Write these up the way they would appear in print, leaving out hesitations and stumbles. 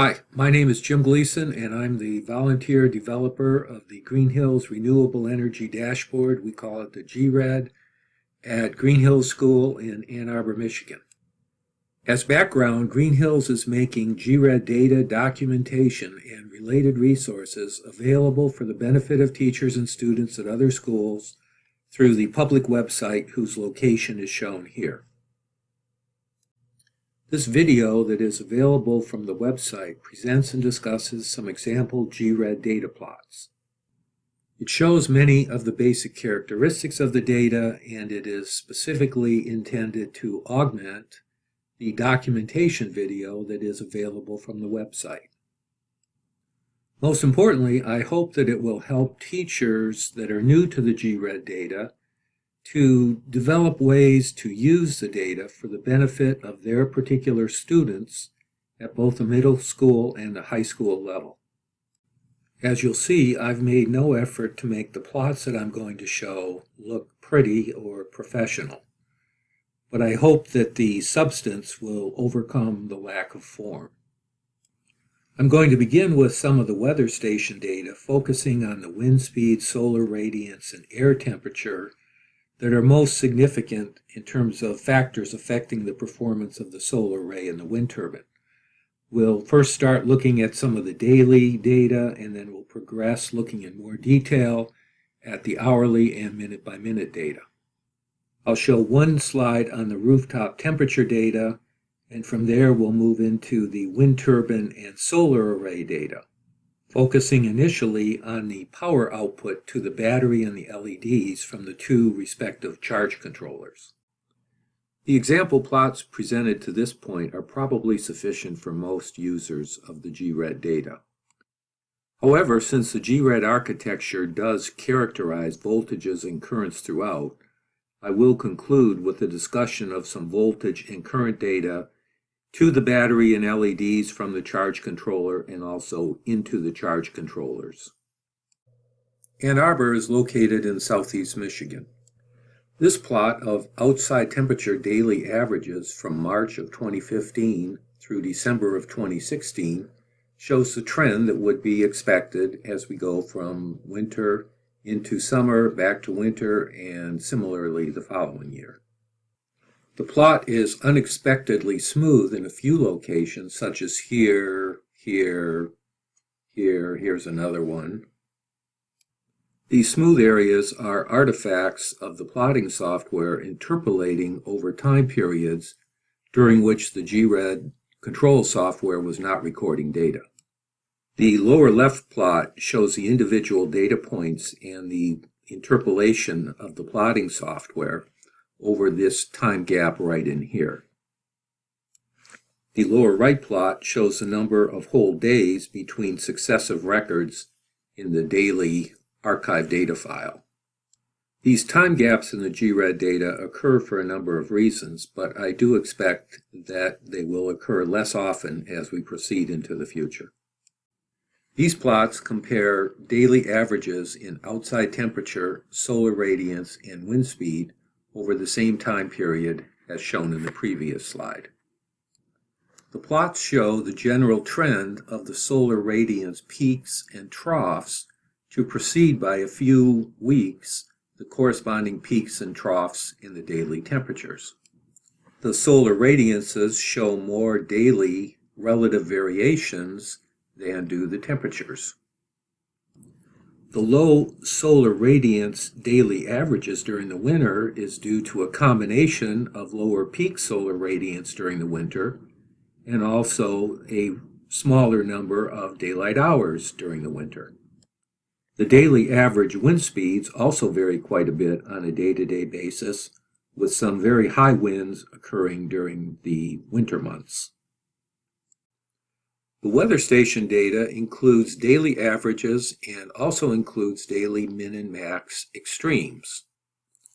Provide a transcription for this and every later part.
Hi, my name is Jim Gleason, and I'm the volunteer developer of the Green Hills Renewable Energy Dashboard. We call it the GRED at Green Hills School in Ann Arbor, Michigan. As background, Green Hills is making GRED data, documentation, and related resources available for the benefit of teachers and students at other schools through the public website whose location is shown here. This video that is available from the website presents and discusses some example GRED data plots. It shows many of the basic characteristics of the data, and it is specifically intended to augment the documentation video that is available from the website. Most importantly, I hope that it will help teachers that are new to the GRED data to develop ways to use the data for the benefit of their particular students at both the middle school and the high school level. As you'll see, I've made no effort to make the plots that I'm going to show look pretty or professional, but I hope that the substance will overcome the lack of form. I'm going to begin with some of the weather station data, focusing on the wind speed, solar radiance, and air temperature that are most significant in terms of factors affecting the performance of the solar array and the wind turbine. We'll first start looking at some of the daily data, and then we'll progress looking in more detail at the hourly and minute-by-minute data. I'll show one slide on the rooftop temperature data, and from there we'll move into the wind turbine and solar array data, focusing initially on the power output to the battery and the LEDs from the two respective charge controllers. The example plots presented to this point are probably sufficient for most users of the GRED data. However, since the GRED architecture does characterize voltages and currents throughout, I will conclude with a discussion of some voltage and current data to the battery and LEDs from the charge controller and also into the charge controllers. Ann Arbor is located in southeast Michigan. This plot of outside temperature daily averages from March of 2015 through December of 2016 shows the trend that would be expected as we go from winter into summer, back to winter, and similarly the following year. The plot is unexpectedly smooth in a few locations, such as here, here's another one. These smooth areas are artifacts of the plotting software interpolating over time periods during which the GRED control software was not recording data. The lower left plot shows the individual data points and the interpolation of the plotting software over this time gap right in here. The lower right plot shows the number of whole days between successive records in the daily archive data file. These time gaps in the GRED data occur for a number of reasons, but I do expect that they will occur less often as we proceed into the future. These plots compare daily averages in outside temperature, solar radiance, and wind speed over the same time period as shown in the previous slide. The plots show the general trend of the solar radiance peaks and troughs to precede by a few weeks the corresponding peaks and troughs in the daily temperatures. The solar radiances show more daily relative variations than do the temperatures. The low solar radiance daily averages during the winter is due to a combination of lower peak solar radiance during the winter and also a smaller number of daylight hours during the winter. The daily average wind speeds also vary quite a bit on a day-to-day basis, with some very high winds occurring during the winter months. The weather station data includes daily averages and also includes daily min and max extremes.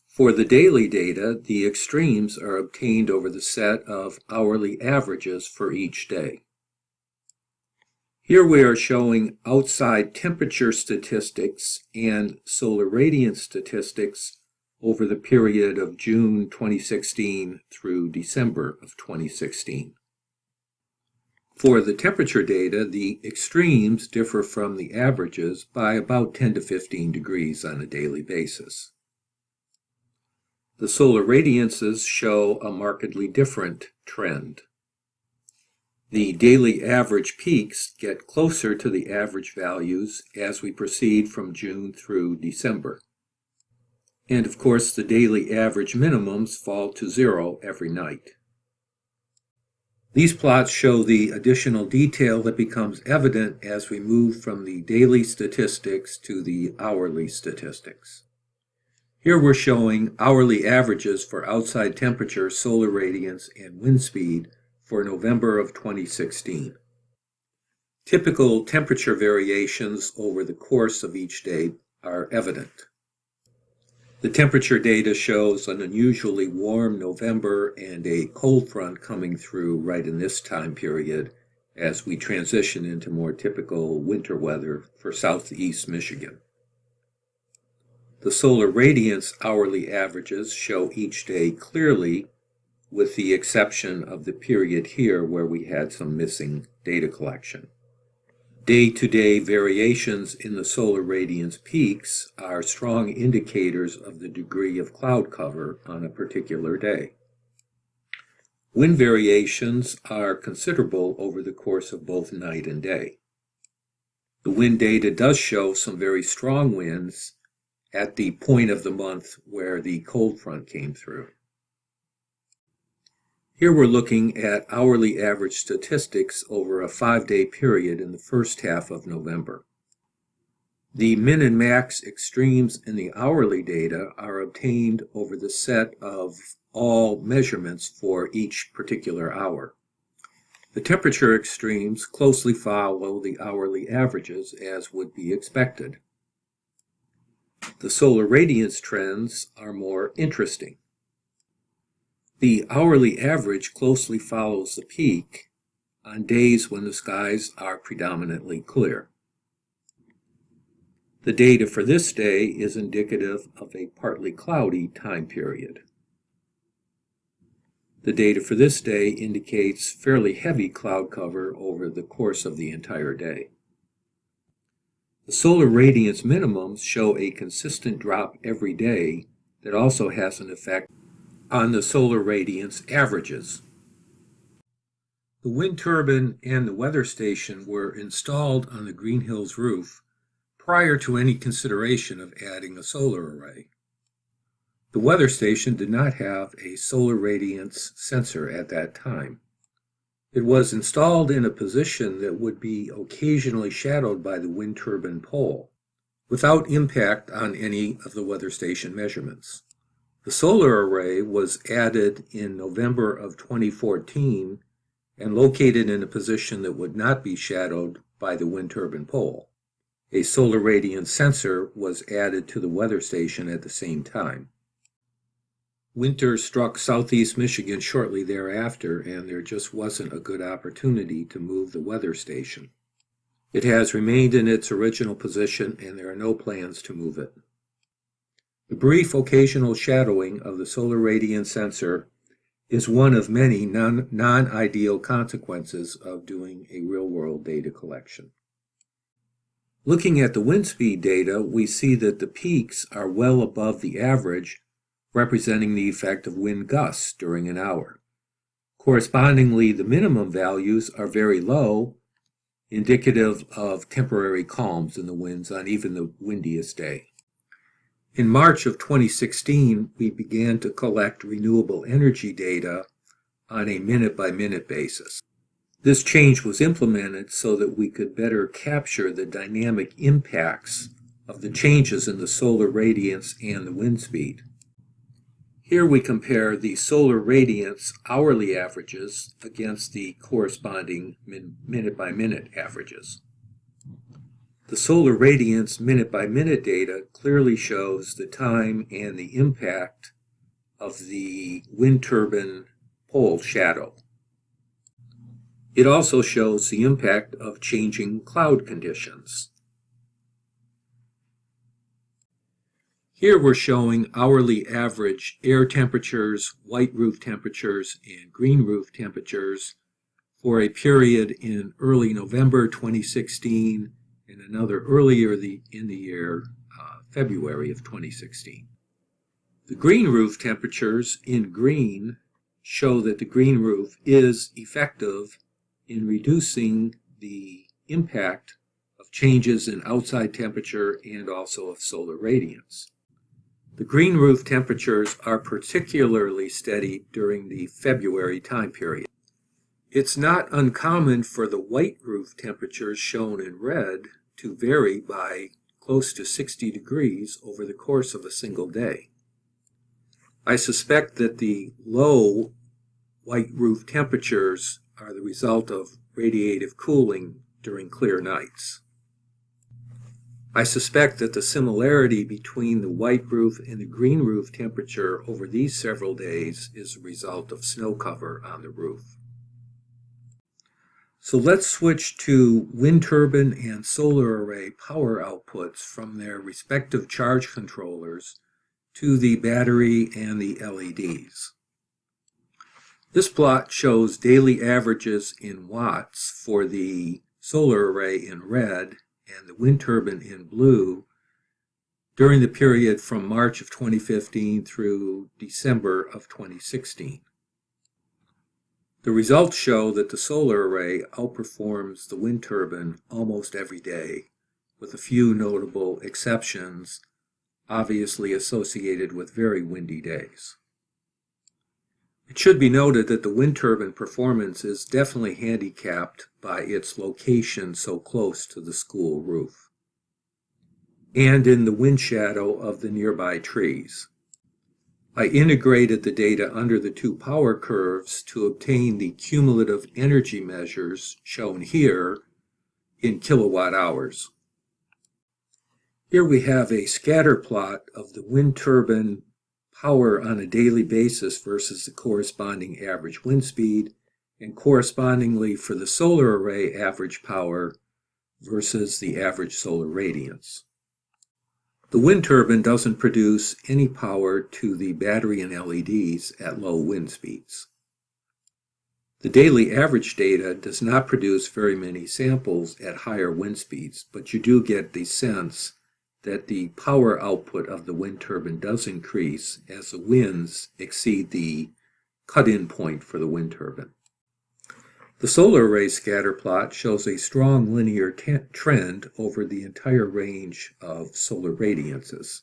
For the daily data, the extremes are obtained over the set of hourly averages for each day. Here we are showing outside temperature statistics and solar radiance statistics over the period of June 2016 through December of 2016. For the temperature data, the extremes differ from the averages by about 10 to 15 degrees on a daily basis. The solar radiances show a markedly different trend. The daily average peaks get closer to the average values as we proceed from June through December. And of course, the daily average minimums fall to zero every night. These plots show the additional detail that becomes evident as we move from the daily statistics to the hourly statistics. Here we're showing hourly averages for outside temperature, solar radiance, and wind speed for November of 2016. Typical temperature variations over the course of each day are evident. The temperature data shows an unusually warm November and a cold front coming through right in this time period as we transition into more typical winter weather for southeast Michigan. The solar radiance hourly averages show each day clearly, with the exception of the period here where we had some missing data collection. Day-to-day variations in the solar radiance peaks are strong indicators of the degree of cloud cover on a particular day. Wind variations are considerable over the course of both night and day. The wind data does show some very strong winds at the point of the month where the cold front came through. Here we're looking at hourly average statistics over a 5-day period in the first half of November. The min and max extremes in the hourly data are obtained over the set of all measurements for each particular hour. The temperature extremes closely follow the hourly averages as would be expected. The solar radiance trends are more interesting. The hourly average closely follows the peak on days when the skies are predominantly clear. The data for this day is indicative of a partly cloudy time period. The data for this day indicates fairly heavy cloud cover over the course of the entire day. The solar radiance minimums show a consistent drop every day that also has an effect on the solar radiance averages. The wind turbine and the weather station were installed on the Green Hills roof prior to any consideration of adding a solar array. The weather station did not have a solar radiance sensor at that time. It was installed in a position that would be occasionally shadowed by the wind turbine pole, without impact on any of the weather station measurements. The solar array was added in November of 2014 and located in a position that would not be shadowed by the wind turbine pole. A solar radiance sensor was added to the weather station at the same time. Winter struck southeast Michigan shortly thereafter, and there just wasn't a good opportunity to move the weather station. It has remained in its original position, and there are no plans to move it. The brief occasional shadowing of the solar radiance sensor is one of many non-ideal consequences of doing a real-world data collection. Looking at the wind speed data, we see that the peaks are well above the average, representing the effect of wind gusts during an hour. Correspondingly, the minimum values are very low, indicative of temporary calms in the winds on even the windiest day. In March of 2016, we began to collect renewable energy data on a minute-by-minute basis. This change was implemented so that we could better capture the dynamic impacts of the changes in the solar radiance and the wind speed. Here we compare the solar radiance hourly averages against the corresponding minute-by-minute averages. The solar radiance minute-by-minute data clearly shows the time and the impact of the wind turbine pole shadow. It also shows the impact of changing cloud conditions. Here we're showing hourly average air temperatures, white roof temperatures, and green roof temperatures for a period in early November 2016 and another earlier in the year, February of 2016. The green roof temperatures in green show that the green roof is effective in reducing the impact of changes in outside temperature and also of solar radiance. The green roof temperatures are particularly steady during the February time period. It's not uncommon for the white roof temperatures shown in red to vary by close to 60 degrees over the course of a single day. I suspect that the low white roof temperatures are the result of radiative cooling during clear nights. I suspect that the similarity between the white roof and the green roof temperature over these several days is a result of snow cover on the roof. So let's switch to wind turbine and solar array power outputs from their respective charge controllers to the battery and the LEDs. This plot shows daily averages in watts for the solar array in red and the wind turbine in blue during the period from March of 2015 through December of 2016. The results show that the solar array outperforms the wind turbine almost every day, with a few notable exceptions obviously associated with very windy days. It should be noted that the wind turbine performance is definitely handicapped by its location so close to the school roof and in the wind shadow of the nearby trees. I integrated the data under the two power curves to obtain the cumulative energy measures shown here in kilowatt hours. Here we have a scatter plot of the wind turbine power on a daily basis versus the corresponding average wind speed, and correspondingly for the solar array average power versus the average solar radiance. The wind turbine doesn't produce any power to the battery and LEDs at low wind speeds. The daily average data does not produce very many samples at higher wind speeds, but you do get the sense that the power output of the wind turbine does increase as the winds exceed the cut-in point for the wind turbine. The solar array scatter plot shows a strong linear trend over the entire range of solar radiances.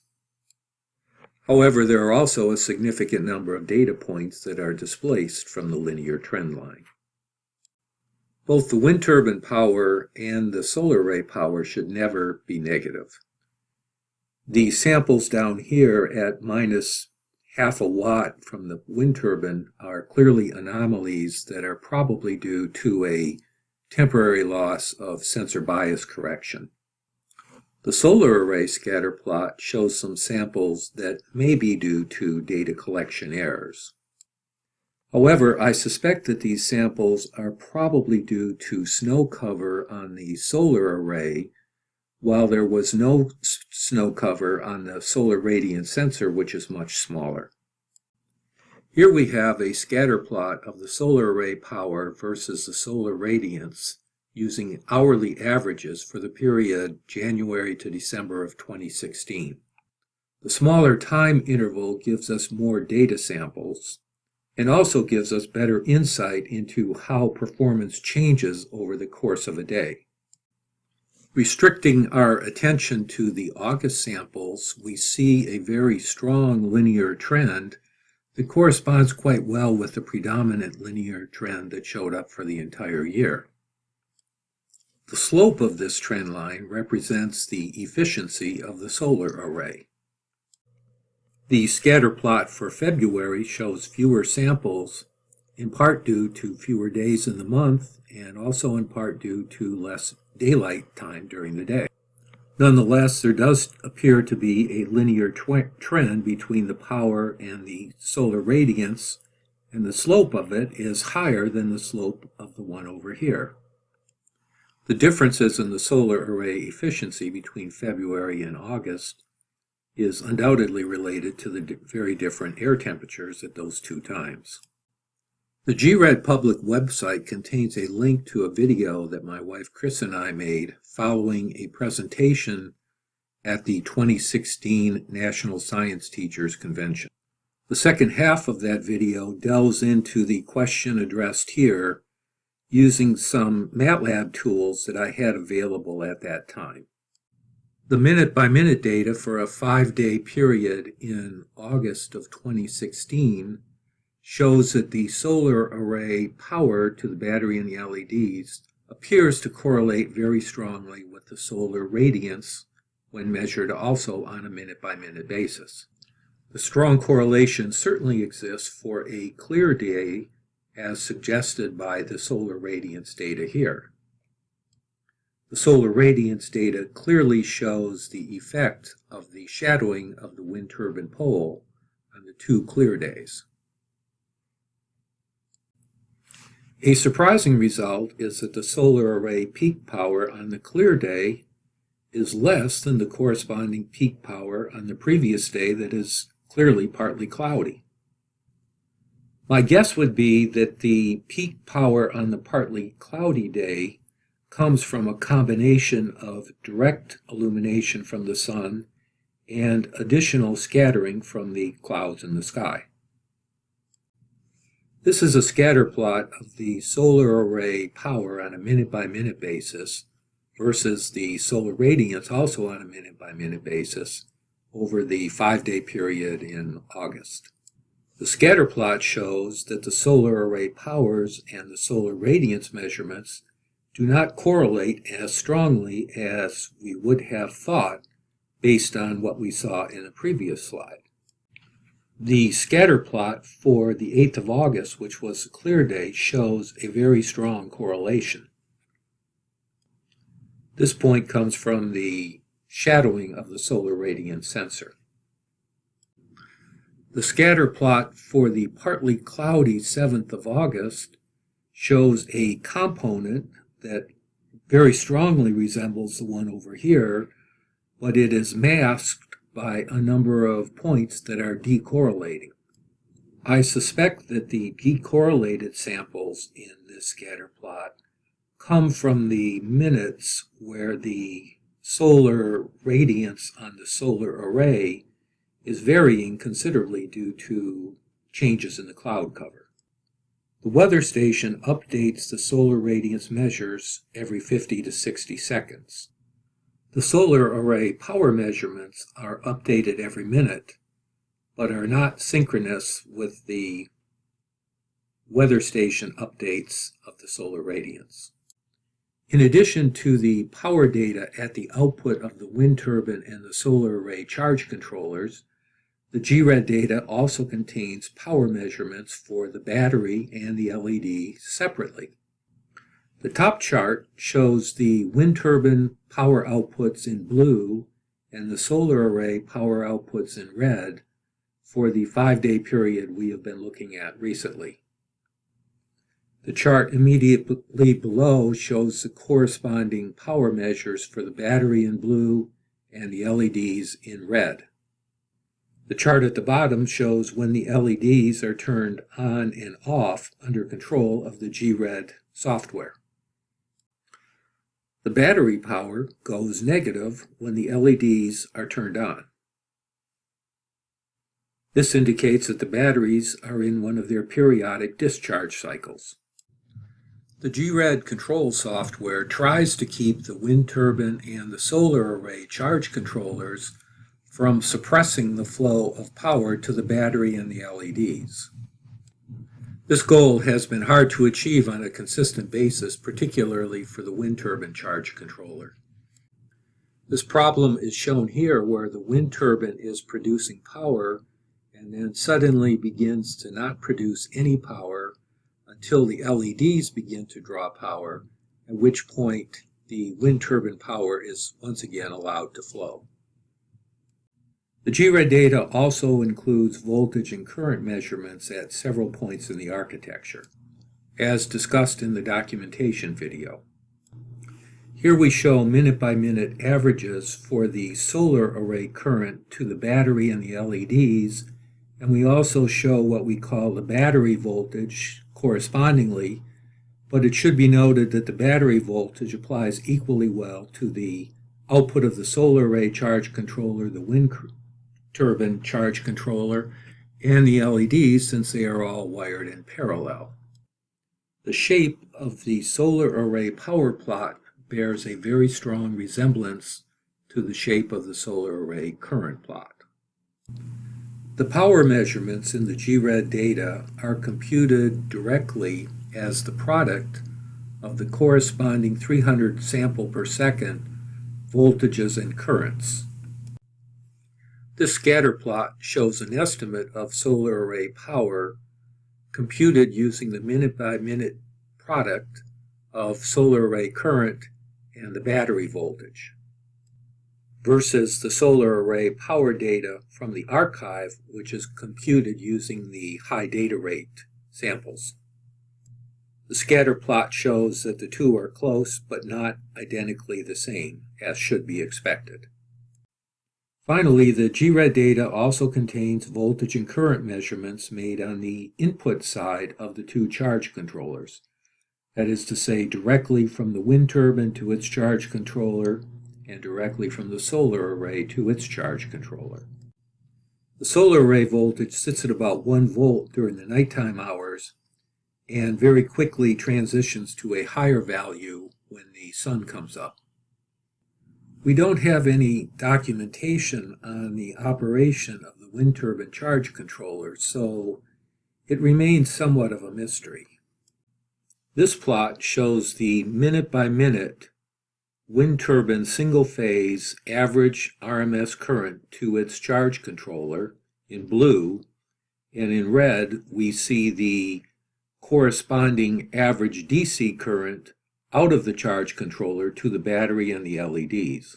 However, there are also a significant number of data points that are displaced from the linear trend line. Both the wind turbine power and the solar array power should never be negative. The samples down here at minus half a watt from the wind turbine are clearly anomalies that are probably due to a temporary loss of sensor bias correction. The solar array scatter plot shows some samples that may be due to data collection errors. However, I suspect that these samples are probably due to snow cover on the solar array, while there was no snow cover on the solar radiance sensor, which is much smaller. Here we have a scatter plot of the solar array power versus the solar radiance using hourly averages for the period January to December of 2016. The smaller time interval gives us more data samples and also gives us better insight into how performance changes over the course of a day. Restricting our attention to the August samples, we see a very strong linear trend that corresponds quite well with the predominant linear trend that showed up for the entire year. The slope of this trend line represents the efficiency of the solar array. The scatter plot for February shows fewer samples, in part due to fewer days in the month and also in part due to less daylight time during the day. Nonetheless, there does appear to be a linear trend between the power and the solar radiance, and the slope of it is higher than the slope of the one over here. The differences in the solar array efficiency between February and August is undoubtedly related to the very different air temperatures at those two times. The GRED public website contains a link to a video that my wife Chris and I made following a presentation at the 2016 National Science Teachers Convention. The second half of that video delves into the question addressed here using some MATLAB tools that I had available at that time. The minute-by-minute data for a 5-day period in August of 2016 shows that the solar array power to the battery and the LEDs appears to correlate very strongly with the solar radiance when measured also on a minute-by-minute basis. The strong correlation certainly exists for a clear day, as suggested by the solar radiance data here. The solar radiance data clearly shows the effect of the shadowing of the wind turbine pole on the 2 clear days. A surprising result is that the solar array peak power on the clear day is less than the corresponding peak power on the previous day that is clearly partly cloudy. My guess would be that the peak power on the partly cloudy day comes from a combination of direct illumination from the sun and additional scattering from the clouds in the sky. This is a scatter plot of the solar array power on a minute-by-minute basis versus the solar radiance also on a minute-by-minute basis over the 5-day period in August. The scatter plot shows that the solar array powers and the solar radiance measurements do not correlate as strongly as we would have thought based on what we saw in the previous slide. The scatter plot for the 8th of August, which was a clear day, shows a very strong correlation. This point comes from the shadowing of the solar radiance sensor. The scatter plot for the partly cloudy 7th of August shows a component that very strongly resembles the one over here, but it is masked by a number of points that are decorrelating. I suspect that the decorrelated samples in this scatter plot come from the minutes where the solar radiance on the solar array is varying considerably due to changes in the cloud cover. The weather station updates the solar radiance measures every 50 to 60 seconds. The solar array power measurements are updated every minute, but are not synchronous with the weather station updates of the solar radiance. In addition to the power data at the output of the wind turbine and the solar array charge controllers, the GRED data also contains power measurements for the battery and the LED separately. The top chart shows the wind turbine power outputs in blue and the solar array power outputs in red for the 5-day period we have been looking at recently. The chart immediately below shows the corresponding power measures for the battery in blue and the LEDs in red. The chart at the bottom shows when the LEDs are turned on and off under control of the GRED software. The battery power goes negative when the LEDs are turned on. This indicates that the batteries are in one of their periodic discharge cycles. The GRED control software tries to keep the wind turbine and the solar array charge controllers from suppressing the flow of power to the battery and the LEDs. This goal has been hard to achieve on a consistent basis, particularly for the wind turbine charge controller. This problem is shown here where the wind turbine is producing power and then suddenly begins to not produce any power until the LEDs begin to draw power, at which point the wind turbine power is once again allowed to flow. The GRED data also includes voltage and current measurements at several points in the architecture, as discussed in the documentation video. Here we show minute-by-minute averages for the solar array current to the battery and the LEDs, and we also show what we call the battery voltage correspondingly, but it should be noted that the battery voltage applies equally well to the output of the solar array charge controller, the wind turbine charge controller, and the LEDs, since they are all wired in parallel. The shape of the solar array power plot bears a very strong resemblance to the shape of the solar array current plot. The power measurements in the GRED data are computed directly as the product of the corresponding 300 sample per second voltages and currents. This scatter plot shows an estimate of solar array power computed using the minute-by-minute product of solar array current and the battery voltage, versus the solar array power data from the archive, which is computed using the high data rate samples. The scatter plot shows that the two are close but not identically the same, as should be expected. Finally, the GRED data also contains voltage and current measurements made on the input side of the two charge controllers. That is to say, directly from the wind turbine to its charge controller and directly from the solar array to its charge controller. The solar array voltage sits at about 1 volt during the nighttime hours and very quickly transitions to a higher value when the sun comes up. We don't have any documentation on the operation of the wind turbine charge controller, so it remains somewhat of a mystery. This plot shows the minute-by-minute wind turbine single-phase average RMS current to its charge controller in blue, and in red we see the corresponding average DC current out of the charge controller to the battery and the LEDs.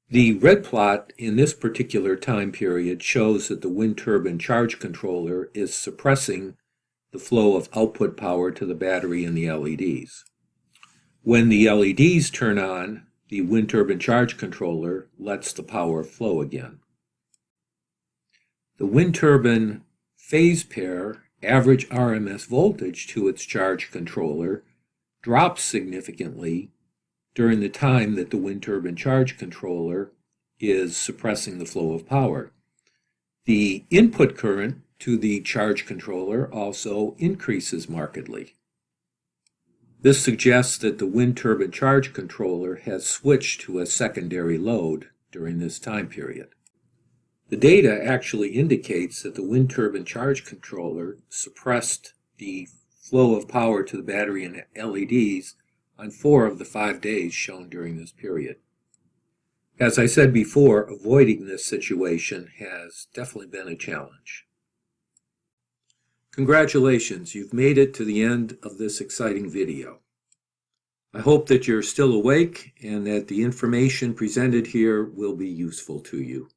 The red plot in this particular time period shows that the wind turbine charge controller is suppressing the flow of output power to the battery and the LEDs. When the LEDs turn on, the wind turbine charge controller lets the power flow again. The wind turbine phase pair average RMS voltage to its charge controller drops significantly during the time that the wind turbine charge controller is suppressing the flow of power. The input current to the charge controller also increases markedly. This suggests that the wind turbine charge controller has switched to a secondary load during this time period. The data actually indicates that the wind turbine charge controller suppressed the flow of power to the battery and LEDs on 4 of the 5 days shown during this period. As I said before, avoiding this situation has definitely been a challenge. Congratulations, you've made it to the end of this exciting video. I hope that you're still awake and that the information presented here will be useful to you.